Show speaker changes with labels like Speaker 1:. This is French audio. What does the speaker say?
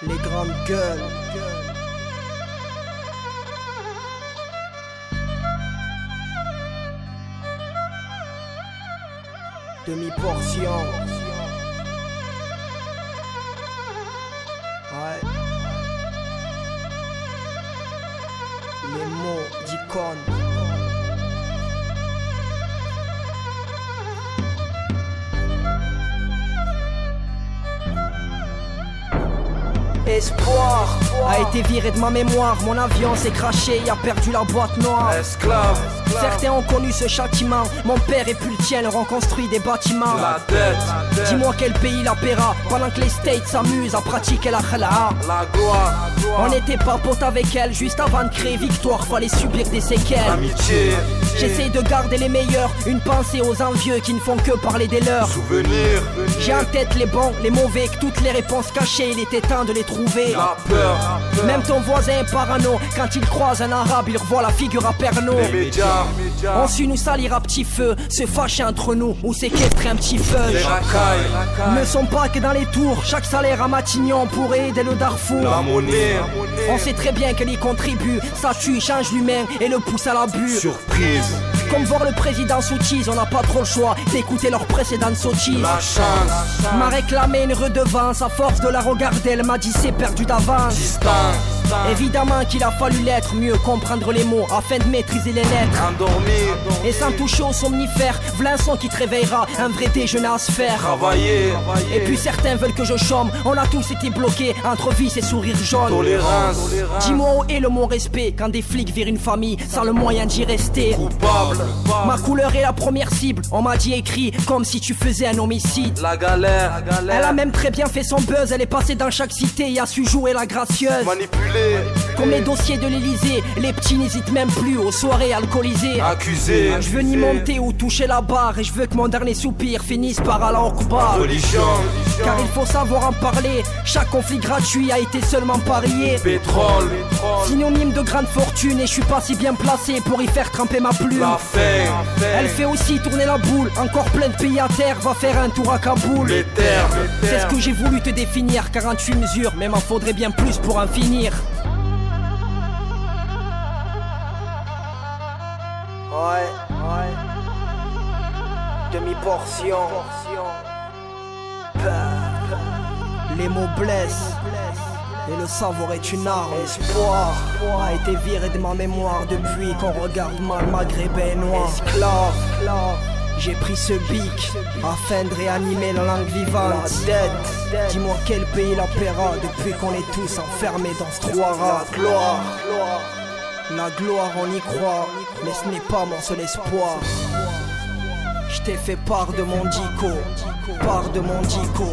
Speaker 1: Les grandes gueules. Demi-portion. Ouais. Les mots d'icône. Espoir a été viré de ma mémoire. Mon avion s'est craché, y a perdu la boîte noire.
Speaker 2: Esclave.
Speaker 1: Certains ont connu ce châtiment. Mon père et plus le tien leur ont construit des bâtiments.
Speaker 2: La dette.
Speaker 1: Dis-moi quel pays la paiera pendant que les States s'amusent à pratiquer la khala'a.
Speaker 2: La gloire.
Speaker 1: On n'était pas potes avec elle. Juste avant de créer victoire, fallait subir des séquelles.
Speaker 2: Amitié.
Speaker 1: J'essaye de garder les meilleurs. Une pensée aux envieux qui ne font que parler des leurs.
Speaker 2: Souvenir.
Speaker 1: J'ai en tête les bons, les mauvais, que toutes les réponses cachées, il était temps de les trouver.
Speaker 2: La peur.
Speaker 1: Même ton voisin est parano. Quand il croise un arabe, il revoit la figure à Pernod.
Speaker 2: Les médias.
Speaker 1: On su nous salir à petit feu, se fâcher entre nous ou séquestrer un petit feu.
Speaker 2: Les racailles.
Speaker 1: Ne sont pas que dans les tours, chaque salaire à Matignon pourrait aider le Darfour.
Speaker 2: La monnaie.
Speaker 1: On sait très bien qu'elle y contribue, ça tue, change l'humain et le pousse à l'abus.
Speaker 2: Surprise.
Speaker 1: Comme voir le président soutise, on n'a pas trop le choix d'écouter leurs précédentes sottises.
Speaker 2: La chance.
Speaker 1: M'a réclamé une redevance, à force de la regarder, elle m'a dit c'est perdu d'avance.
Speaker 2: Distance.
Speaker 1: Évidemment qu'il a fallu l'être, mieux comprendre les mots afin de maîtriser les lettres.
Speaker 2: Endormir.
Speaker 1: Et sans toucher au somnifère, v'là un son qui te réveillera, un vrai déjeuner à se faire.
Speaker 2: Travailler.
Speaker 1: Et puis certains veulent que je chôme, on a tous été bloqués entre vices et sourires jaunes.
Speaker 2: Tolérance.
Speaker 1: Dis-moi où est le mot respect quand des flics virent une famille sans le moyen d'y rester.
Speaker 2: Coupable.
Speaker 1: Ma couleur est la première cible, on m'a dit écrit comme si tu faisais un homicide.
Speaker 2: La galère.
Speaker 1: Elle a même très bien fait son buzz, elle est passée dans chaque cité et a su jouer la gracieuse.
Speaker 2: Manipulé.
Speaker 1: Comme les dossiers de l'Elysée, les petits n'hésitent même plus aux soirées alcoolisées.
Speaker 2: Accusé.
Speaker 1: Je veux ni monter ou toucher la barre et je veux que mon dernier soupir finisse par Allah Akbar.
Speaker 2: Religion.
Speaker 1: Car il faut savoir en parler, chaque conflit gratuit a été seulement parié.
Speaker 2: Pétrole.
Speaker 1: Synonyme de grande fortune et je suis pas si bien placé pour y faire tremper ma plume.
Speaker 2: La faim.
Speaker 1: Elle fait aussi tourner la boule, encore plein de pays à terre, va faire un tour à Kaboul.
Speaker 2: Les terres.
Speaker 1: C'est ce que j'ai voulu te définir, 48 mesures, mais m'en faudrait bien plus pour en finir. Ouais. Demi-portion. Les mots blessent. Et le savoir est une arme. Espoir a été viré de ma mémoire depuis qu'on regarde mal maghrébin noir. Esclave. J'ai pris ce bic afin de réanimer la langue vivante. Dette. Dis-moi quel pays la paiera depuis qu'on est tous enfermés dans ce trou rare. La gloire on y croit, mais ce n'est pas mon seul espoir. Je t'ai fait part de mon dico, part de mon dico.